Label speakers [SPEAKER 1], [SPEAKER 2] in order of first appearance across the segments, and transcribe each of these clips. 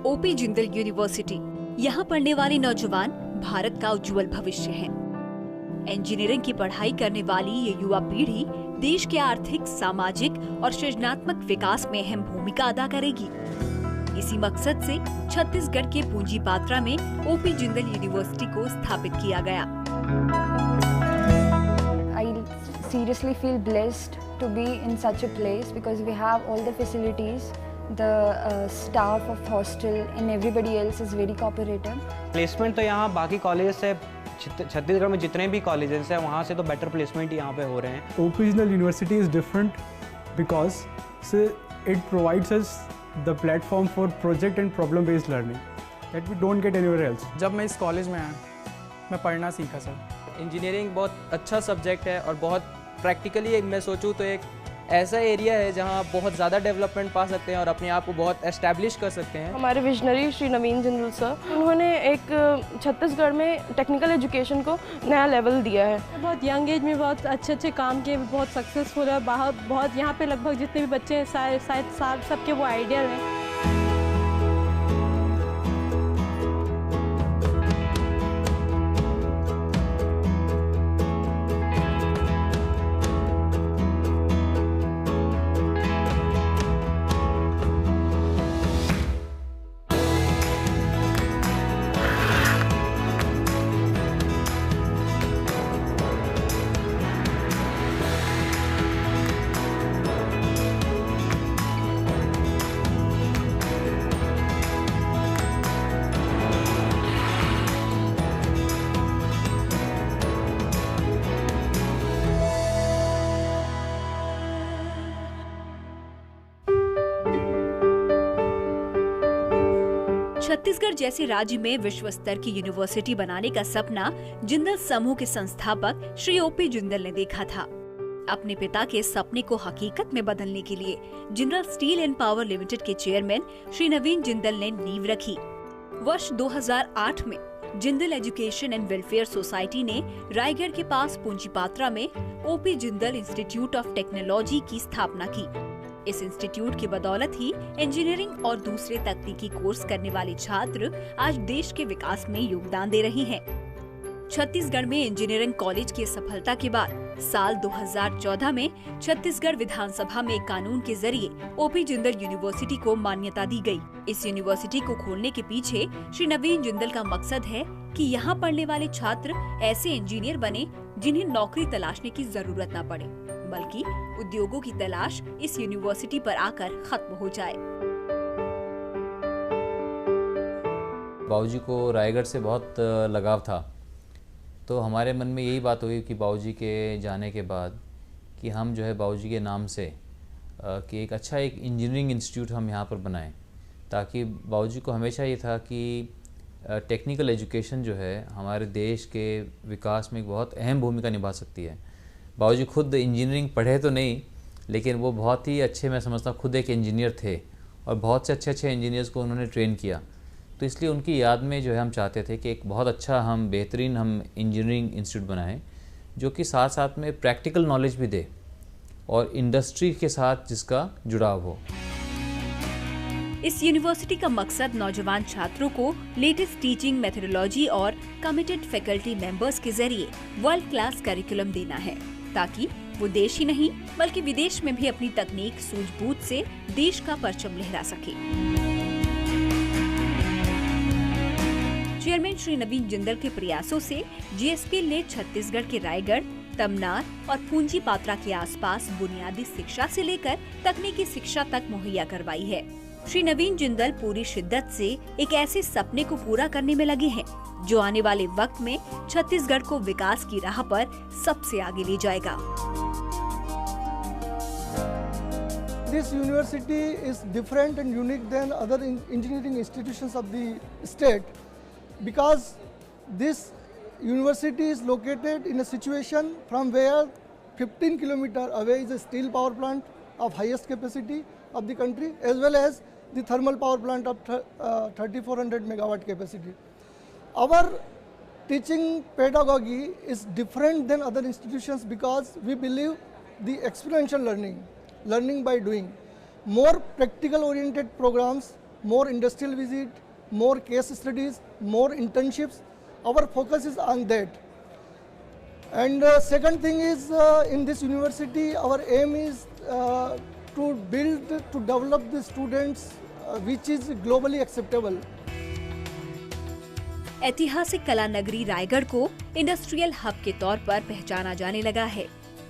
[SPEAKER 1] OP Jindal university. यहाँ पढ़ने वाले नौजवान भारत का उज्जवल भविष्य हैं। इंजीनियरिंग की पढ़ाई करने वाली ये युवा पीढ़ी देश के आर्थिक, सामाजिक और सृजनात्मक विकास में अहम भूमिका अदा करेगी। इसी मकसद से छत्तीसगढ़ के पूंजी पात्रा में ओपी जिंदल यूनिवर्सिटी को स्थापित किया गया।
[SPEAKER 2] I seriously feel blessed to be in such a place because we have all the facilities, the staff of hostel and everybody else is very cooperative.
[SPEAKER 3] Placement तो यहाँ बाकी कॉलेज से, छत्तीसगढ़ में जितने भी कॉलेजेस हैं वहाँ से तो बेटर प्लेसमेंट यहाँ पे हो रहे हैं।
[SPEAKER 4] O P Jindal university is different because it provides us the platform for project and problem based learning that we don't get anywhere else.
[SPEAKER 5] जब मैं इस कॉलेज में आया मैं पढ़ना सीखा सर।
[SPEAKER 6] इंजीनियरिंग बहुत अच्छा सब्जेक्ट है और बहुत प्रैक्टिकली मैं सोचूं तो एक ऐसा एरिया है जहां बहुत ज़्यादा डेवलपमेंट पा सकते हैं और अपने आप को बहुत एस्टैब्लिश कर सकते हैं।
[SPEAKER 7] हमारे विजनरी श्री नवीन जिंदल सर, उन्होंने एक छत्तीसगढ़ में टेक्निकल एजुकेशन को नया लेवल दिया है।
[SPEAKER 8] बहुत यंग एज में बहुत अच्छे काम किए, बहुत सक्सेसफुल है। बहुत यहाँ पे लगभग जितने भी बच्चे हैं शायद सबके वो आइडियल हैं।
[SPEAKER 1] छत्तीसगढ़ जैसे राज्य में विश्व स्तर की यूनिवर्सिटी बनाने का सपना जिंदल समूह के संस्थापक श्री ओपी जिंदल ने देखा था। अपने पिता के सपने को हकीकत में बदलने के लिए Jindal steel and power limited के चेयरमैन श्री नवीन जिंदल ने नींव रखी। वर्ष 2008 में Jindal education and welfare society ने रायगढ़ के पास पूंजी पात्रा में OP Jindal institute of technology की स्थापना की। इस इंस्टीट्यूट की बदौलत ही इंजीनियरिंग और दूसरे तकनीकी कोर्स करने वाले छात्र आज देश के विकास में योगदान दे रहे हैं। छत्तीसगढ़ में इंजीनियरिंग कॉलेज की सफलता के बाद साल 2014 में छत्तीसगढ़ विधानसभा में एक कानून के जरिए ओपी जिंदल यूनिवर्सिटी को मान्यता दी गई। इस यूनिवर्सिटी को खोलने के पीछे श्री नवीन जिंदल का मकसद है कि यहाँ पढ़ने वाले छात्र ऐसे इंजीनियर बने जिन्हें नौकरी तलाशने की जरूरत न पड़े, बल्कि उद्योगों की तलाश इस यूनिवर्सिटी पर आकर खत्म हो जाए।
[SPEAKER 9] बाबूजी को रायगढ़ से बहुत लगाव था, तो हमारे मन में यही बात हुई कि बाबूजी के जाने के बाद कि हम जो है बाबूजी के नाम से कि एक अच्छा एक इंजीनियरिंग इंस्टीट्यूट हम यहाँ पर बनाएं, ताकि बाबूजी को हमेशा ये था कि टेक्निकल एजुकेशन जो है हमारे देश के विकास में एक बहुत अहम भूमिका निभा सकती है। बाबूजी खुद इंजीनियरिंग पढ़े तो नहीं, लेकिन वो बहुत ही अच्छे, मैं समझता हूँ, खुद एक इंजीनियर थे और बहुत से अच्छे इंजीनियर्स को उन्होंने ट्रेन किया। तो इसलिए उनकी याद में जो है हम चाहते थे कि एक बहुत अच्छा हम बेहतरीन हम इंजीनियरिंग इंस्टीट्यूट बनाएं, जो कि साथ साथ में प्रैक्टिकल नॉलेज भी दे और इंडस्ट्री के साथ जिसका जुड़ाव हो।
[SPEAKER 1] इस यूनिवर्सिटी का मकसद नौजवान छात्रों को लेटेस्ट टीचिंग मेथोडोलॉजी और कमिटेड फैकल्टी मेंबर्स के जरिए वर्ल्ड क्लास करिकुलम देना है, ताकि वो देश ही नहीं बल्कि विदेश में भी अपनी तकनीक सूझबूझ से देश का परचम लहरा सके। चेयरमैन श्री नवीन जिंदल के प्रयासों से जीएसपीएल ने छत्तीसगढ़ के रायगढ़, तमनार और पूंजी पात्रा के आसपास बुनियादी शिक्षा से लेकर तकनीकी शिक्षा तक मुहैया करवाई है। श्री नवीन जिंदल पूरी शिद्दत से एक ऐसे सपने को पूरा करने में लगे हैं जो आने वाले वक्त में छत्तीसगढ़ को विकास की राह पर सबसे आगे ले जाएगा।
[SPEAKER 10] This university is different and unique than other engineering institutions of the state because this university is located in a situation from where 15 kilometers away is a steel power plant of highest capacity of the country, as well as the thermal power plant of 3400 megawatt capacity. Our teaching pedagogy is different than other institutions because we believe the experiential learning by doing, more practical oriented programs more industrial visit, more case studies, more internships. Our focus is on that. And second thing is in this university, our aim is to develop the students which is globally acceptable.
[SPEAKER 1] ऐतिहासिक कला नगरी रायगढ़ को industrial hub के तौर पर पहचाना जाने लगा है।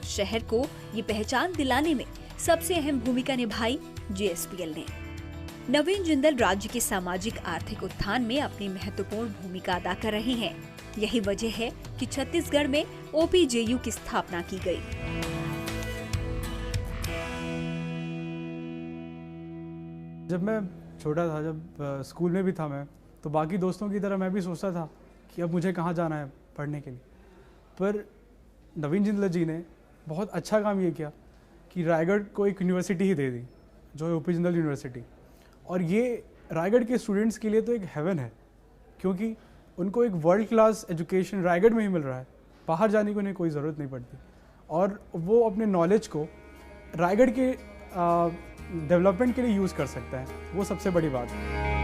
[SPEAKER 1] शहर को ये पहचान दिलाने में सबसे अहम भूमिका निभाई JSPL ने। नवीन जिंदल राज्य के सामाजिक आर्थिक उत्थान में अपनी महत्वपूर्ण भूमिका अदा कर रहे हैं। यही वजह है कि छत्तीसगढ़ में OPJU की स्थापना की गई।
[SPEAKER 4] जब मैं छोटा था, जब स्कूल में भी था मैं, तो बाकी दोस्तों की तरह मैं भी सोचता था कि अब मुझे कहाँ जाना है पढ़ने के लिए। पर नवीन जिंदल जी ने बहुत अच्छा काम ये किया कि रायगढ़ को एक यूनिवर्सिटी ही दे दी, जो है OP जिंदल यूनिवर्सिटी। और ये रायगढ़ के स्टूडेंट्स के लिए तो एक हेवन है, क्योंकि उनको एक वर्ल्ड क्लास एजुकेशन रायगढ़ में ही मिल रहा है। बाहर जाने की उन्हें कोई ज़रूरत नहीं पड़ती और वो अपने नॉलेज को रायगढ़ के डेवलपमेंट के लिए यूज़ कर सकता है। वो सबसे बड़ी बात है।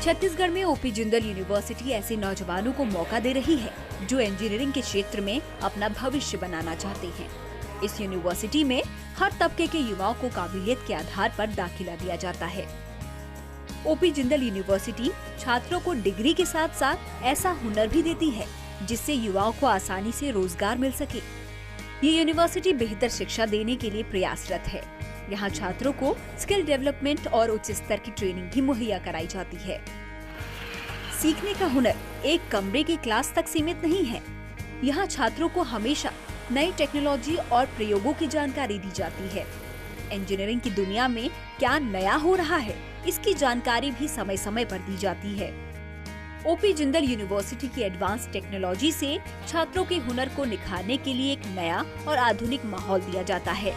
[SPEAKER 1] छत्तीसगढ़ में OP जिंदल यूनिवर्सिटी ऐसे नौजवानों को मौका दे रही है जो इंजीनियरिंग के क्षेत्र में अपना भविष्य बनाना चाहते हैं। इस यूनिवर्सिटी में हर तबके के युवाओं को काबिलियत के आधार पर दाखिला दिया जाता है। OP जिंदल यूनिवर्सिटी छात्रों को डिग्री के साथ साथ ऐसा हुनर भी देती है जिससे युवाओं को आसानी से रोजगार मिल सके। ये यूनिवर्सिटी बेहतर शिक्षा देने के लिए प्रयासरत है। यहाँ छात्रों को स्किल डेवलपमेंट और उच्च स्तर की ट्रेनिंग भी मुहैया कराई जाती है। सीखने का हुनर एक कमरे की क्लास तक सीमित नहीं है। यहाँ छात्रों को हमेशा नई टेक्नोलॉजी और प्रयोगों की जानकारी दी जाती है। इंजीनियरिंग की दुनिया में क्या नया हो रहा है, इसकी जानकारी भी समय समय पर दी जाती है। OP जिंदल यूनिवर्सिटी की एडवांस टेक्नोलॉजी से छात्रों के हुनर को निखारने के लिए एक नया और आधुनिक माहौल दिया जाता है।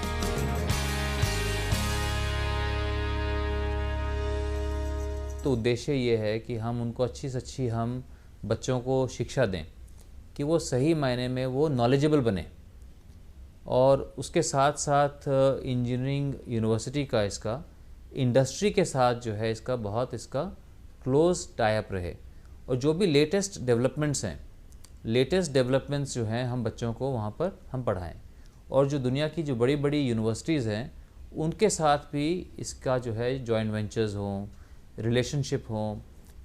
[SPEAKER 9] तो उद्देश्य ये है कि हम उनको अच्छी से अच्छी हम बच्चों को शिक्षा दें कि वो सही मायने में वो नॉलेजेबल बने। और उसके साथ साथ इंजीनियरिंग यूनिवर्सिटी का इसका इंडस्ट्री के साथ जो है इसका बहुत इसका क्लोज टाई अप रहे और जो भी लेटेस्ट डेवलपमेंट्स जो हैं हम बच्चों को वहाँ पर हम पढ़ाएं। और जो दुनिया की जो बड़ी बड़ी यूनिवर्सिटीज़ हैं उनके साथ भी इसका जो है जॉइंट वेंचर्स हों, रिलेशनशिप हों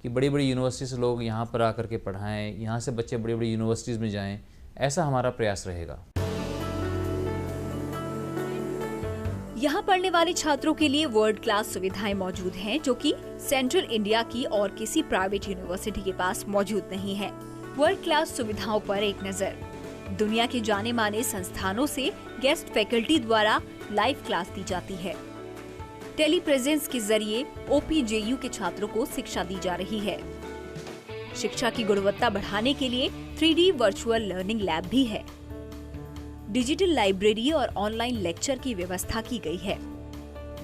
[SPEAKER 9] कि बड़ी बड़ी यूनिवर्सिटी से लोग यहाँ पर आकर के पढ़ाएं, यहाँ से बच्चे बड़ी बड़ी यूनिवर्सिटीज़ में जाएं, ऐसा हमारा प्रयास रहेगा।
[SPEAKER 1] यहाँ पढ़ने वाले छात्रों के लिए वर्ल्ड क्लास सुविधाएं मौजूद हैं, जो कि सेंट्रल इंडिया की और किसी प्राइवेट यूनिवर्सिटी के पास मौजूद नहीं है। वर्ल्ड क्लास सुविधाओं पर एक नजर। दुनिया के जाने माने संस्थानों से गेस्ट फैकल्टी द्वारा लाइव क्लास दी जाती है। टेली प्रेजेंस के जरिए OPJU के छात्रों को शिक्षा दी जा रही है। शिक्षा की गुणवत्ता बढ़ाने के लिए 3D वर्चुअल लर्निंग लैब भी है। डिजिटल लाइब्रेरी और ऑनलाइन लेक्चर की व्यवस्था की गई है।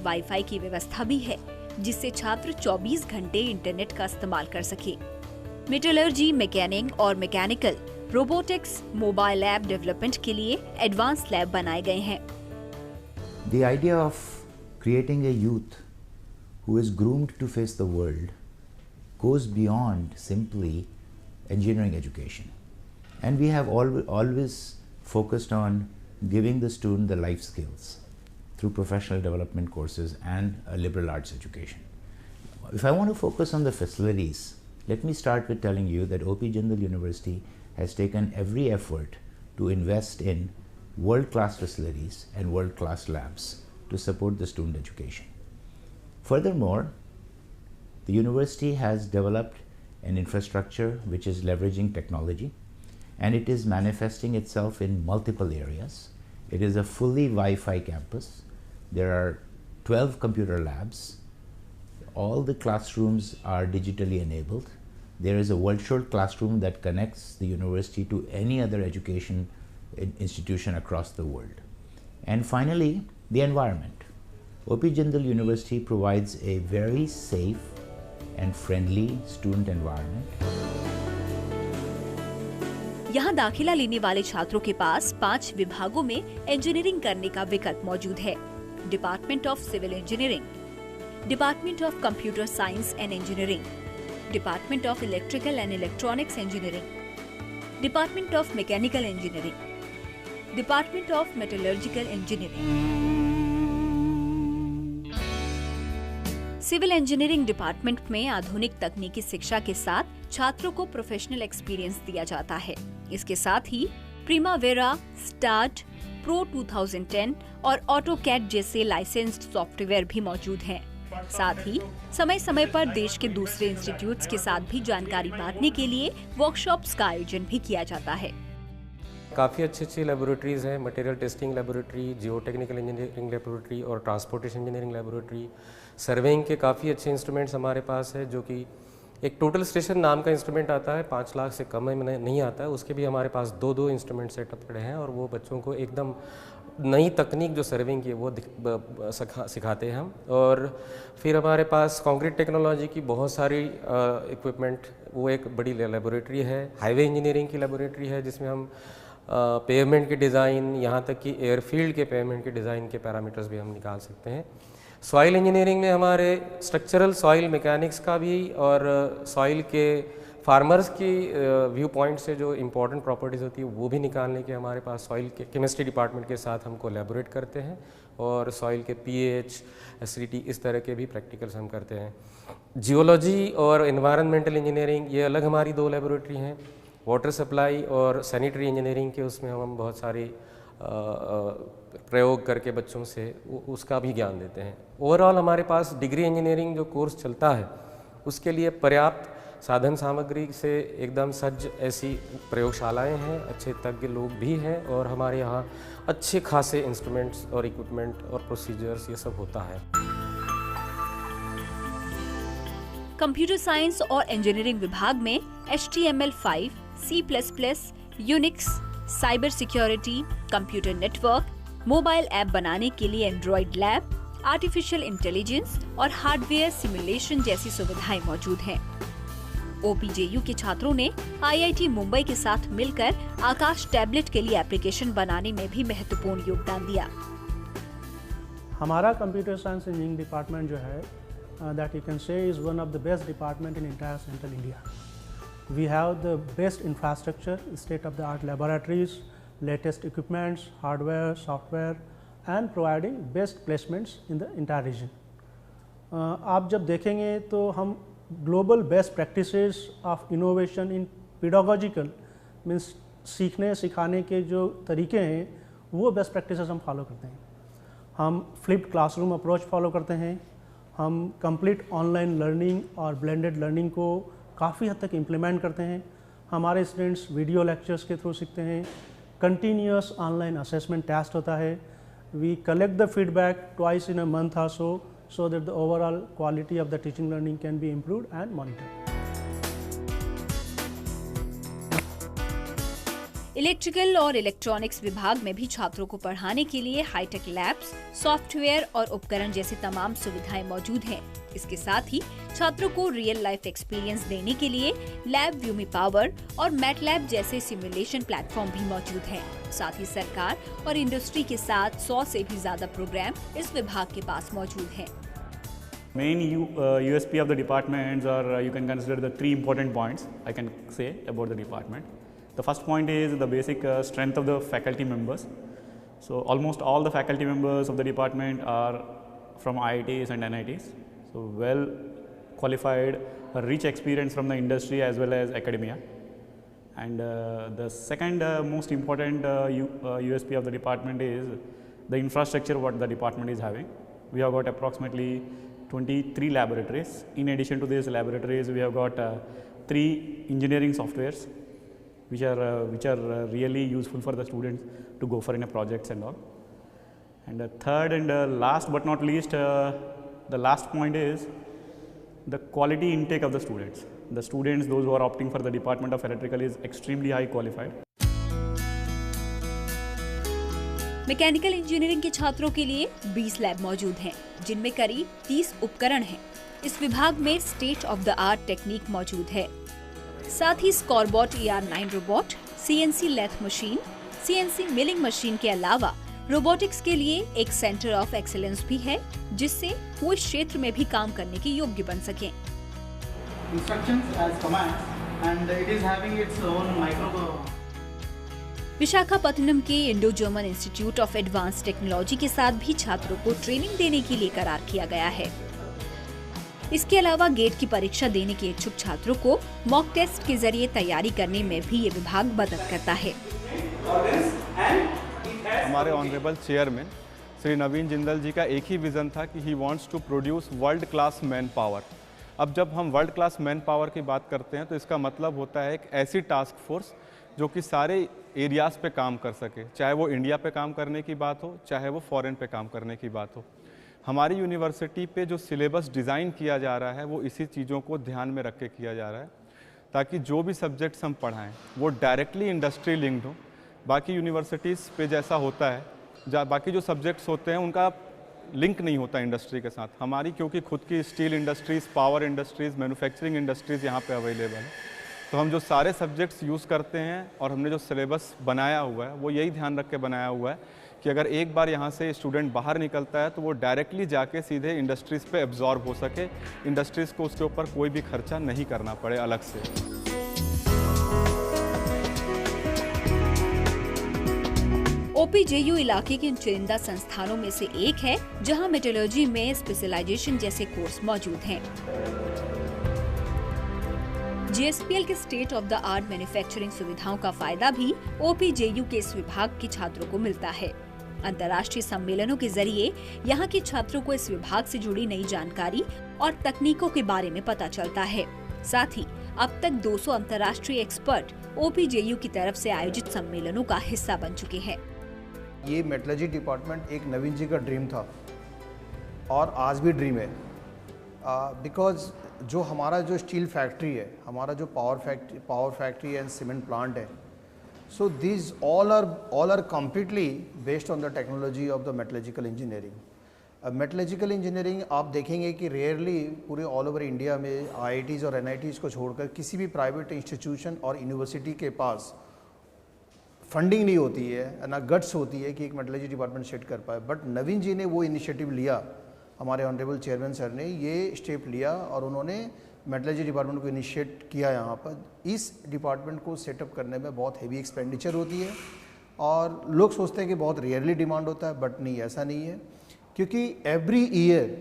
[SPEAKER 1] वाईफाई की व्यवस्था भी है, जिससे छात्र 24 घंटे इंटरनेट का इस्तेमाल कर सके। मेटलर्जी, मैकेनिक और mechanical, robotics, mobile app development के लिए एडवांस लैब बनाए गए हैं।
[SPEAKER 11] The idea of creating a youth who is groomed to face the world goes beyond simply engineering education. And we have always focused on giving the student the life skills through professional development courses and a liberal arts education. If I want to focus on the facilities, let me start with telling you that OP Jindal University has taken every effort to invest in world-class facilities and world-class labs to support the student education. Furthermore, the university has developed an infrastructure which is leveraging technology, and it is manifesting itself in multiple areas. It is a fully Wi-Fi campus. There are 12 computer labs. All the classrooms are digitally enabled. There is a virtual classroom that connects the university to any other education institution across the world. And finally, the environment. OP Jindal University provides a very safe and friendly student environment.
[SPEAKER 1] यहाँ दाखिला लेने वाले छात्रों के पास 5 विभागों में engineering करने का विकल्प मौजूद है। Department of civil engineering, department of computer science and engineering, department of electrical and electronics engineering, department of mechanical engineering, department of metallurgical engineering. Civil engineering department में आधुनिक तकनीकी शिक्षा के साथ छात्रों को प्रोफेशनल एक्सपीरियंस दिया जाता है। इसके साथ ही प्रीमावेरा, स्टार्ट, प्रो 2010 और ऑटोकैड जैसे लाइसेंस्ड सॉफ्टवेयर भी मौजूद हैं। साथ ही समय समय पर देश के दूसरे इंस्टीट्यूट्स के साथ भी जानकारी बांटने के लिए वर्कशॉप्स का आयोजन भी किया जाता है।
[SPEAKER 12] काफ़ी अच्छी लेबोरेटरीज़ हैं, मटेरियल टेस्टिंग लेबोरेटरी, जियो टेक्निकल इंजीनियरिंग लेबोरेटरी और ट्रांसपोर्टेशन इंजीनियरिंग लेबोरेटरी। सर्वेइंग के काफ़ी अच्छे इंस्ट्रूमेंट्स हमारे पास है, जो कि एक टोटल स्टेशन नाम का इंस्ट्रूमेंट आता है, 5 लाख से कम में नहीं आता है, उसके भी हमारे पास 2 इंस्ट्रूमेंट सेटअप पड़े हैं और वो बच्चों को एकदम नई तकनीक जो सर्विंग की है वो सिखाते हैं हम। और फिर हमारे पास कंक्रीट टेक्नोलॉजी की बहुत सारी इक्विपमेंट, वो एक बड़ी लेबोरेटरी है। हाईवे इंजीनियरिंग की लेबोरेटरी है जिसमें हम पेवमेंट के डिज़ाइन, यहाँ तक कि एयरफील्ड के पेवमेंट के डिज़ाइन के पैरामीटर्स भी हम निकाल सकते हैं। सॉइल इंजीनियरिंग में हमारे स्ट्रक्चरल सॉइल मैकेनिक्स का भी और सॉइल के फार्मर्स की व्यू पॉइंट से जो इम्पोर्टेंट प्रॉपर्टीज़ होती है वो भी निकालने के हमारे पास सॉइल के केमिस्ट्री डिपार्टमेंट के साथ हम कोलैबोरेट करते हैं। और सॉइल के पीएच, एसिडिटी, इस तरह के भी प्रैक्टिकल्स हम करते हैं। जियोलॉजी और एनवायरनमेंटल इंजीनियरिंग, ये अलग हमारी 2 लेबोरेटरी हैं। वाटर सप्लाई और सैनिटरी इंजीनियरिंग के उसमें हम बहुत सारी प्रयोग करके बच्चों से उसका भी ज्ञान देते हैं। ओवरऑल हमारे पास डिग्री इंजीनियरिंग जो कोर्स चलता है उसके लिए पर्याप्त साधन सामग्री से एकदम सज्ज ऐसी प्रयोगशालाएं हैं, अच्छे तज्ञ लोग भी हैं और हमारे यहाँ अच्छे खासे इंस्ट्रूमेंट्स और इक्विपमेंट और प्रोसीजर्स ये सब होता है।
[SPEAKER 1] कंप्यूटर साइंस और इंजीनियरिंग विभाग में HTML5, C++, Unix, cyber security, computer network, mobile app बनाने के लिए एंड्रॉइड लैब, आर्टिफिशियल इंटेलिजेंस और हार्डवेयर सिमुलेशन जैसी सुविधाएं मौजूद हैं। OPJU के छात्रों ने IIT मुंबई के साथ मिलकर आकाश टैबलेट के लिए एप्लीकेशन बनाने में भी महत्वपूर्ण योगदान दिया।
[SPEAKER 13] हमारा कंप्यूटर साइंस इंजीनियरिंग डिपार्टमेंट जो है that you can say is one of the best department in entire central India. We have the best infrastructure, state-of-the-art laboratories, latest equipments, hardware, software, and providing best placements in the entire region. आप जब देखेंगे तो हम global best practices of innovation in pedagogical means सीखने सिखाने के जो तरीके हैं वो best practices हम follow करते हैं। हम flipped classroom approach follow करते हैं। हम कंप्लीट ऑनलाइन लर्निंग और ब्लेंडेड लर्निंग को काफ़ी हद तक इम्प्लीमेंट करते हैं। हमारे स्टूडेंट्स वीडियो लेक्चर्स के थ्रू सीखते हैं। कंटिन्यूअस ऑनलाइन असेसमेंट टेस्ट होता है। We collect the feedback twice in a month और so that the overall quality of the teaching learning can be improved and monitored.
[SPEAKER 1] Electrical और electronics विभाग में भी छात्रों को पढ़ाने के लिए हाईटेक लैब्स, सॉफ्टवेयर और उपकरण जैसी तमाम सुविधाएं मौजूद हैं। इसके साथ ही छात्रों को रियल लाइफ एक्सपीरियंस देने के लिए लैब व्यूमी पावर और मैटलैब जैसे सिमुलेशन प्लेटफॉर्म भी मौजूद हैं। साथ ही सरकार और इंडस्ट्री के साथ 100 से भी ज्यादा प्रोग्राम इस विभाग के पास मौजूद हैं।
[SPEAKER 14] Main USP of the departments, or you can consider the 3 important points I can say about the department. The first point is the basic strength of the faculty members. So almost all the faculty members of the department are from IITs and NITs. So well qualified, rich experience from the industry as well as academia. And the second most important USP of the department is the infrastructure what the department is having. We have got approximately 23 laboratories. In addition to these laboratories, we have got 3 engineering softwares which are really useful for the students to go for in a projects and all. And the third and last but not least, the last point is the quality intake of the students. The students, those who are opting for the Department of Electrical, is extremely high qualified.
[SPEAKER 1] Mechanical engineering के छात्रों के लिए 20 lab मौजूद हैं, जिनमें करीब 30 उपकरण हैं। इस विभाग में state of the art technique मौजूद है। साथ ही Scorbot ER9 robot, CNC lathe machine, CNC milling machine के अलावा रोबोटिक्स के लिए एक सेंटर ऑफ एक्सीलेंस भी है, जिससे वो इस क्षेत्र में भी काम करने के योग्य बन सकें।
[SPEAKER 15] Instructions as commands and it is having its own micro.
[SPEAKER 1] Visakhapatnam के Indo German institute of advance technology के साथ भी छात्रों को ट्रेनिंग देने के लिए करार किया गया है। इसके अलावा गेट की परीक्षा देने के इच्छुक छात्रों को मॉक टेस्ट के जरिए तैयारी करने में भी ये विभाग मदद करता है।
[SPEAKER 16] हमारे ऑनरेबल चेयरमैन श्री नवीन जिंदल जी का एक ही विजन था कि he wants to produce world class manpower. अब जब हम वर्ल्ड क्लास मैन पावर की बात करते हैं तो इसका मतलब होता है एक ऐसी टास्क फोर्स जो कि सारे एरियाज़ पे काम कर सके, चाहे वो इंडिया पे काम करने की बात हो, चाहे वो फॉरेन पे काम करने की बात हो। हमारी यूनिवर्सिटी पे जो सिलेबस डिज़ाइन किया जा रहा है वो इसी चीज़ों को ध्यान में रख के किया जा रहा है, ताकि जो भी सब्जेक्ट्स हम पढ़ाएं वो डायरेक्टली इंडस्ट्री लिंक्ड हो। बाकी यूनिवर्सिटीज़ पे जैसा होता है, बाकी जो सब्जेक्ट्स होते हैं उनका लिंक नहीं होता इंडस्ट्री के साथ। हमारी क्योंकि खुद की steel industries, power industries, manufacturing industries यहाँ पे अवेलेबल है, तो हम जो सारे सब्जेक्ट्स यूज़ करते हैं और हमने जो सिलेबस बनाया हुआ है वो यही ध्यान रख के बनाया हुआ है कि अगर एक बार यहाँ से स्टूडेंट बाहर निकलता है तो वो डायरेक्टली जाके सीधे इंडस्ट्रीज़ पे एब्जॉर्ब हो सके, इंडस्ट्रीज़ को उसके ऊपर कोई भी खर्चा नहीं करना पड़े अलग से।
[SPEAKER 1] OPJU इलाके के चुनिंदा संस्थानों में से एक है जहां मेटलर्जी में स्पेशलाइजेशन जैसे कोर्स मौजूद हैं। JSPL के state of the art manufacturing सुविधाओं का फायदा भी OPJU के इस विभाग के छात्रों को मिलता है। अंतर्राष्ट्रीय सम्मेलनों के जरिए यहाँ के छात्रों को इस विभाग से जुड़ी नई जानकारी और तकनीकों के बारे में पता चलता है। साथ ही अब तक 200 अंतर्राष्ट्रीय एक्सपर्ट OPJU की तरफ से आयोजित सम्मेलनों का हिस्सा बन चुके हैं।
[SPEAKER 17] ये मेटलर्जी डिपार्टमेंट एक नवीन जी का ड्रीम था और आज भी ड्रीम है, बिकॉज जो हमारा जो स्टील फैक्ट्री है, हमारा जो power factory and cement plant है, so this all are completely based on the technology of the metallurgical engineering. Metallurgical engineering आप देखेंगे कि रेयरली पूरे ऑल ओवर इंडिया में IITs और NITs को छोड़कर किसी भी प्राइवेट इंस्टीट्यूशन और यूनिवर्सिटी के पास फंडिंग नहीं होती है, ना गट्स होती है कि एक मेटलर्जी डिपार्टमेंट सेट कर पाए। बट नवीन जी ने वो इनिशिएटिव लिया, हमारे ऑनरेबल चेयरमैन सर ने ये स्टेप लिया और उन्होंने मेटलर्जी डिपार्टमेंट को इनिशिएट किया यहाँ पर। इस डिपार्टमेंट को सेटअप करने में बहुत हेवी एक्सपेंडिचर होती है और लोग सोचते हैं कि बहुत रेयरली डिमांड होता है, बट नहीं, ऐसा नहीं है, क्योंकि every year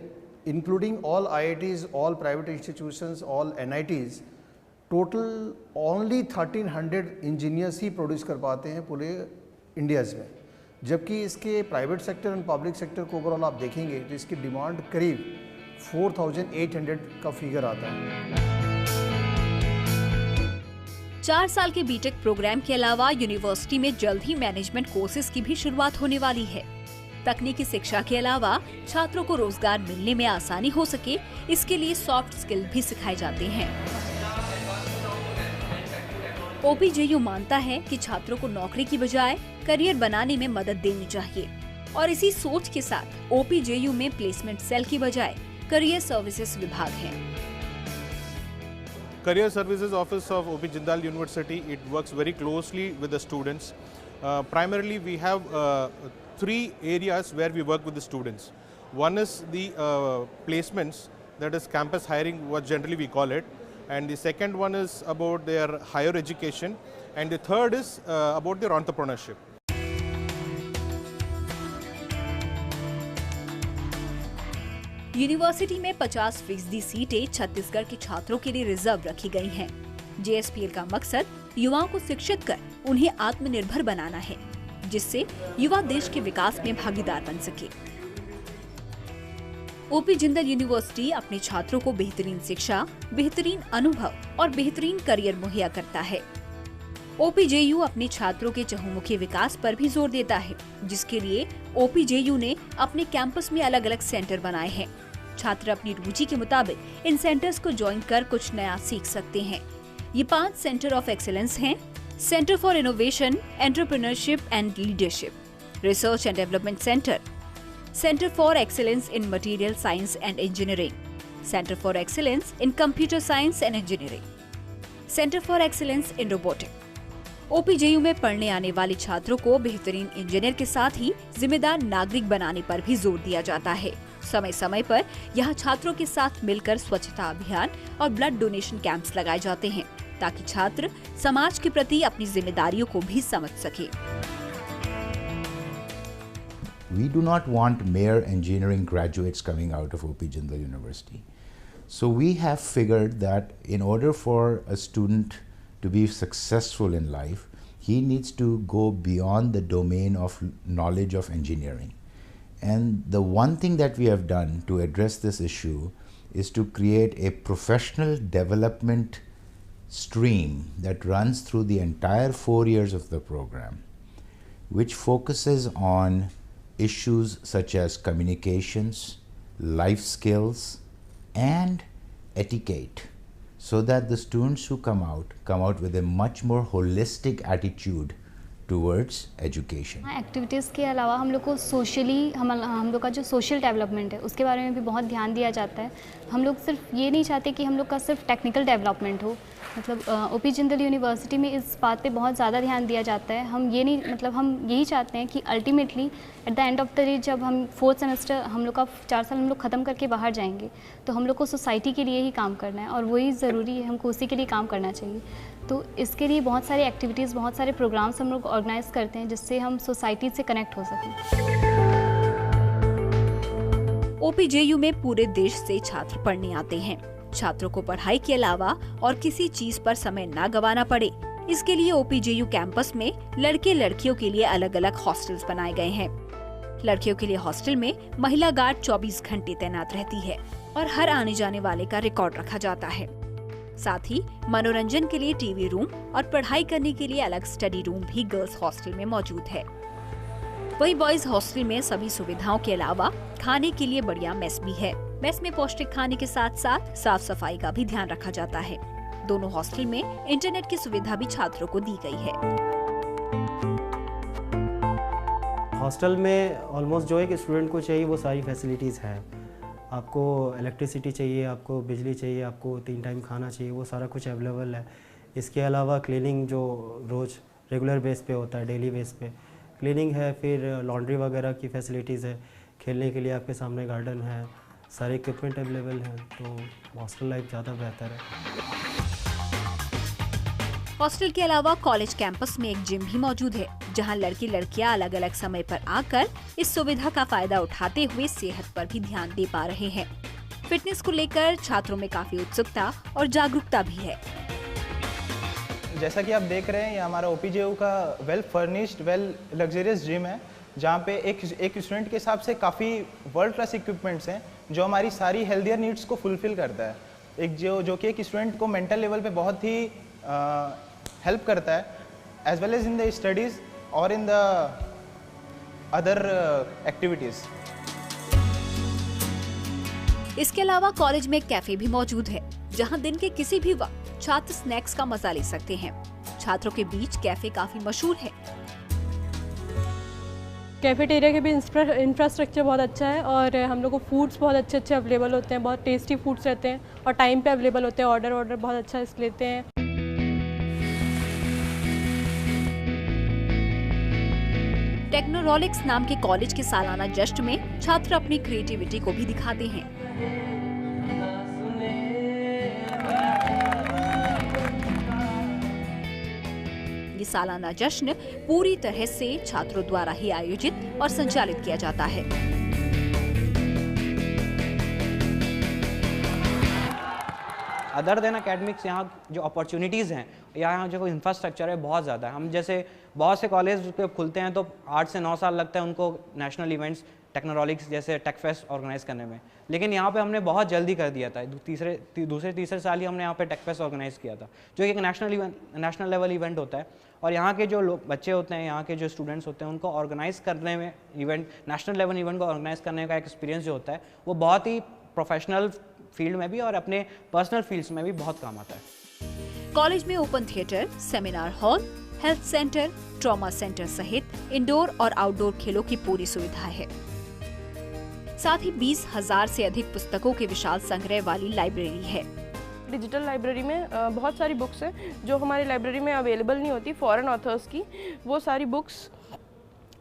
[SPEAKER 17] including all IITs, all private institutions, all NITs, total only 1300 engineers ही प्रोड्यूस कर पाते हैं पूरे इंडियाज़ में, जबकि इसके प्राइवेट सेक्टर और पब्लिक सेक्टर को ओवरऑल आप देखेंगे तो इसकी डिमांड करीब 4800 का फिगर आता है।
[SPEAKER 1] 4 साल के बीटेक प्रोग्राम के अलावा यूनिवर्सिटी में जल्द ही मैनेजमेंट कोर्सेज की भी शुरुआत होने वाली है। तकनीकी शिक्षा के अलावा छात्रों को रोजगार मिलने में आसानी हो सके, इसके लिए सॉफ्ट स्किल भी सिखाए जाते हैं। OPJU मानता है कि छात्रों को नौकरी की बजाय करियर बनाने में मदद देनी चाहिए और इसी सोच के साथ OPJU में प्लेसमेंट सेल की बजाय करियर सर्विसेज विभाग है।
[SPEAKER 18] Career Services Office of OP Jindal University, it works very closely with the students. Primarily we have 3 areas where we work with the students. One is the placements, that is campus hiring, what generally we call it, and the second one is about their higher education, and the third is about their entrepreneurship.
[SPEAKER 1] University में 50% सीटें छत्तीसगढ़ के छात्रों के लिए reserve रखी गई हैं। JSPL का मकसद युवाओं को शिक्षित कर उन्हें आत्मनिर्भर बनाना है, जिससे युवा देश के विकास में भागीदार बन सके। OP जिंदल यूनिवर्सिटी अपने छात्रों को बेहतरीन शिक्षा, बेहतरीन अनुभव और बेहतरीन करियर मुहैया करता है। OPJU अपने छात्रों के चहुमुखी विकास पर भी जोर देता है, जिसके लिए OPJU ने अपने कैंपस में अलग अलग सेंटर बनाए हैं। छात्र अपनी रुचि के मुताबिक इन सेंटर्स को ज्वाइन कर कुछ नया सीख सकते हैं। ये 5 सेंटर ऑफ एक्सीलेंस हैं: centre for innovation, entrepreneurship and leadership, research and development centre, centre for excellence in material science and engineering, centre for excellence in computer science and engineering, centre for excellence in robotics, OPJU में पढ़ने आने वाले छात्रों को बेहतरीन engineer के साथ ही जिम्मेदार नागरिक बनाने पर भी जोर दिया जाता है। समय समय पर यहाँ छात्रों के साथ मिलकर स्वच्छता अभियान और ब्लड डोनेशन कैंप्स लगाए जाते हैं, ताकि छात्र समाज के प्रति अपनी जिम्मेदारियों को भी समझ सके।
[SPEAKER 11] We do not want mere engineering graduates coming out of OP Jindal University. So we have figured that in order for a student to be successful in life, he needs to go beyond the domain of knowledge of engineering. And the one thing that we have done to address this issue is to create a professional development stream that runs through the entire 4 years of the program, which focuses on issues such as communications, life skills, and etiquette, so that the students who come out with a much more holistic attitude towards education.
[SPEAKER 19] Activities के अलावा हम लोग को socially हम लोग का जो social development है उसके बारे में भी बहुत ध्यान दिया जाता है। हम लोग सिर्फ ये नहीं चाहते कि हम लोग का सिर्फ टेक्निकल डेवलपमेंट हो, मतलब OP जिंदल यूनिवर्सिटी में इस बात पे बहुत ज़्यादा ध्यान दिया जाता है। हम ये नहीं, मतलब हम यही चाहते हैं कि ultimately at the end of the day जब हम 4th सेमेस्टर हम लोग का 4 साल हम लोग ख़त्म करके बाहर जाएंगे तो हम लोग को सोसाइटी के लिए ही काम करना है और वही ज़रूरी है, हमको उसी के लिए काम करना चाहिए। तो इसके लिए बहुत सारी एक्टिविटीज़, बहुत सारे प्रोग्राम्स हम लोग ऑर्गेनाइज करते हैं जिससे हम सोसाइटी से कनेक्ट हो सकें।
[SPEAKER 1] OPJU में पूरे देश से छात्र पढ़ने आते हैं। छात्रों को पढ़ाई के अलावा और किसी चीज पर समय न गंवाना पड़े, इसके लिए OPJU कैंपस में लड़के लड़कियों के लिए अलग अलग हॉस्टल्स बनाए गए हैं। लड़कियों के लिए हॉस्टल में महिला गार्ड 24 घंटे तैनात रहती है और हर आने जाने वाले का रिकॉर्ड रखा जाता है। साथ ही मनोरंजन के लिए टीवी रूम और पढ़ाई करने के लिए अलग स्टडी रूम भी गर्ल्स हॉस्टल में मौजूद है। वही बॉयज हॉस्टल में सभी सुविधाओं के अलावा खाने के लिए बढ़िया मेस भी है। मेस में पौष्टिक खाने के साथ साथ साफ सफाई का भी ध्यान रखा जाता है। दोनों हॉस्टल में इंटरनेट की सुविधा भी छात्रों को दी गई है।
[SPEAKER 20] हॉस्टल में ऑलमोस्ट जो एक स्टूडेंट को चाहिए वो सारी फैसिलिटीज़ है। आपको इलेक्ट्रिसिटी चाहिए, आपको बिजली चाहिए, आपको 3 टाइम खाना चाहिए, वो सारा कुछ अवेलेबल है। इसके अलावा क्लीनिंग जो रोज़ रेगुलर बेस पे होता है, डेली बेस पे क्लीनिंग है। फिर लॉन्ड्री वगैरह की फैसिलिटीज़ है। खेलने के लिए आपके सामने गार्डन है, सारे इक्विपमेंट अवेलेबल हैं, तो हॉस्टल लाइफ ज़्यादा बेहतर है।
[SPEAKER 1] हॉस्टल के अलावा कॉलेज कैंपस में एक जिम भी मौजूद है, जहां लड़के लड़कियां अलग अलग समय पर आकर इस सुविधा का फायदा उठाते हुए सेहत पर भी ध्यान दे पा रहे हैं। फिटनेस को लेकर छात्रों में काफी उत्सुकता और जागरूकता भी है।
[SPEAKER 21] जैसा कि आप देख रहे हैं, ये हमारा OPJU का well furnished, well luxurious gym है, जहाँ पे एक स्टूडेंट के हिसाब से काफ़ी वर्ल्ड क्लास इक्विपमेंट्स हैं जो हमारी सारी हेल्थियर नीड्स को फुलफिल करता है। एक जो कि एक स्टूडेंट को मेंटल लेवल पे बहुत ही हेल्प करता है, as well as in the studies और इन द अदर एक्टिविटीज़।
[SPEAKER 1] इसके अलावा कॉलेज में एक कैफे भी मौजूद है, जहां दिन के किसी भी वक्त छात्र स्नैक्स का मजा ले सकते हैं। छात्रों के बीच कैफे काफी मशहूर है।
[SPEAKER 8] कैफेटेरिया के भी इंफ्रास्ट्रक्चर बहुत अच्छा है और हम लोग को फूड्स बहुत अच्छे अच्छे अवेलेबल होते हैं, बहुत टेस्टी फूड्स रहते हैं और टाइम पे अवेलेबल होते हैं। ऑर्डर बहुत अच्छा लेते हैं।
[SPEAKER 1] टेक्नोलॉजिक्स नाम के कॉलेज के सालाना जश्न में छात्र अपनी क्रिएटिविटी को भी दिखाते हैं। ये सालाना जश्न पूरी तरह से छात्रों द्वारा ही आयोजित और संचालित किया जाता है।
[SPEAKER 3] अदर देन एकेडमिक्स यहाँ जो अपॉर्चुनिटीज़ हैं, यहाँ जो इंफ्रास्ट्रक्चर है बहुत ज़्यादा है। हम जैसे बहुत से कॉलेज खुलते हैं तो 8 से 9 साल लगता है उनको नेशनल इवेंट्स टेक्नोलॉजिक्स जैसे टेकफेस्ट ऑर्गेनाइज करने में, लेकिन यहाँ पे हमने बहुत जल्दी कर दिया था। दूसरे तीसरे साल ही हमने यहाँ पे टेकफेस्ट ऑर्गेनाइज किया था, जो एक नेशनल लेवल इवेंट होता है। और यहाँ के जो बच्चे होते हैं, यहाँ के जो स्टूडेंट्स होते हैं, उनको ऑर्गेनाइज करने में नेशनल लेवल इवेंट को ऑर्गेनाइज करने का एक्सपीरियंस जो होता है वो बहुत ही प्रोफेशनल फील्ड में भी और अपने पर्सनल फील्ड्स में भी बहुत काम आता है।
[SPEAKER 1] कॉलेज में open theatre, seminar hall, health centre, trauma centre सहित इंडोर और आउटडोर खेलों की पूरी सुविधा है। साथ ही 20,000 से अधिक पुस्तकों के विशाल संग्रह वाली लाइब्रेरी है।
[SPEAKER 7] डिजिटल लाइब्रेरी में बहुत सारी बुक्स हैं जो हमारी लाइब्रेरी में अवेलेबल नहीं होती, फॉरेन ऑथर्स की। वो सारी बुक्स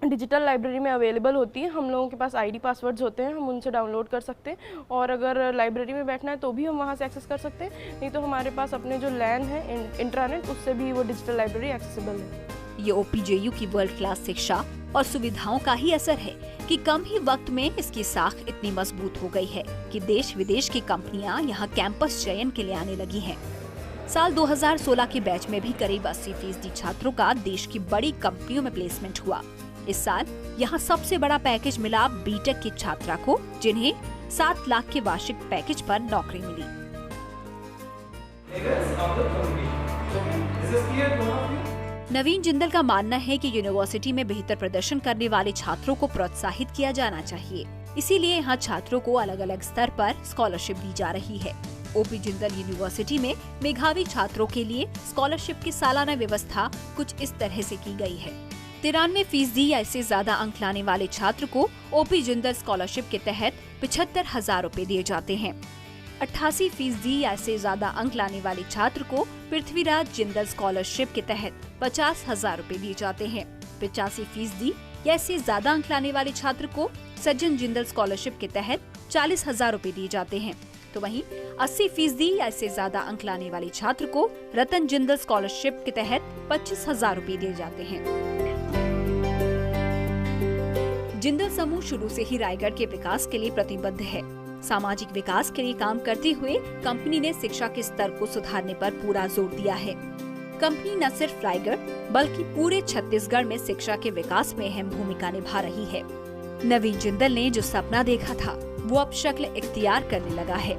[SPEAKER 7] डिजिटल लाइब्रेरी में अवेलेबल होती है। हम लोगों के पास आईडी पासवर्ड्स होते हैं, हम उनसे डाउनलोड कर सकते हैं और अगर लाइब्रेरी में बैठना है तो भी हम वहाँ से एक्सेस कर सकते हैं, नहीं तो हमारे पास अपने जो लैन है इंट्रानेट, उससे भी वो डिजिटल लाइब्रेरी एक्सेसिबल है।
[SPEAKER 1] ये OPJU की वर्ल्ड क्लास शिक्षा और सुविधाओं का ही असर है कि कम ही वक्त में इसकी साख इतनी मजबूत हो गई है कि देश विदेश की कंपनियां यहाँ कैंपस चयन के लिए आने लगी हैं। साल 2016 के बैच में भी करीब 80% छात्रों का देश की बड़ी कंपनियों में प्लेसमेंट हुआ। इस साल यहाँ सबसे बड़ा पैकेज मिला बीटेक की छात्रा को, जिन्हें 7 लाख के वार्षिक पैकेज पर नौकरी मिली। नवीन जिंदल का मानना है कि यूनिवर्सिटी में बेहतर प्रदर्शन करने वाले छात्रों को प्रोत्साहित किया जाना चाहिए, इसीलिए यहाँ छात्रों को अलग अलग स्तर पर स्कॉलरशिप दी जा रही है। OP जिंदल यूनिवर्सिटी में मेधावी छात्रों के लिए स्कॉलरशिप की सालाना व्यवस्था कुछ इस तरह से की गई है। 93% या इससे ज्यादा अंक लाने वाले छात्र को OP जिंदल स्कॉलरशिप के तहत 75,000 रूपए दिए जाते हैं। 88% या इससे ज्यादा अंक लाने वाले छात्र को पृथ्वीराज जिंदल स्कॉलरशिप के तहत 50,000 रूपए दिए जाते हैं। 85% या इससे ज्यादा अंक लाने वाले छात्र को सज्जन जिंदल स्कॉलरशिप के तहत 40,000 रूपए दिए जाते हैं। तो वहीं 80% या इससे ज्यादा अंक लाने वाले छात्र को रतन जिंदल स्कॉलरशिप के तहत 25,000 रूपए दिए जाते हैं। जिंदल समूह शुरू से ही रायगढ़ के विकास के लिए प्रतिबद्ध है। सामाजिक विकास के लिए काम करते हुए कंपनी ने शिक्षा के स्तर को सुधारने पर पूरा जोर दिया है। कंपनी न सिर्फ रायगढ़ बल्कि पूरे छत्तीसगढ़ में शिक्षा के विकास में अहम भूमिका निभा रही है। नवीन जिंदल ने जो सपना देखा था वो अब शक्ल इख्तियार करने लगा है।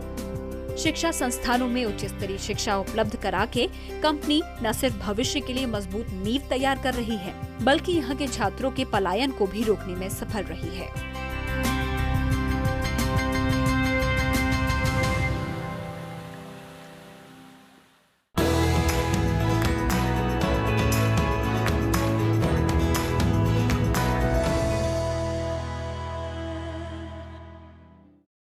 [SPEAKER 1] शिक्षा संस्थानों में उच्च स्तरीय शिक्षा उपलब्ध करा के कंपनी न सिर्फ भविष्य के लिए मजबूत नींव तैयार कर रही है, बल्कि यहाँ के छात्रों के पलायन को भी रोकने में सफल रही है।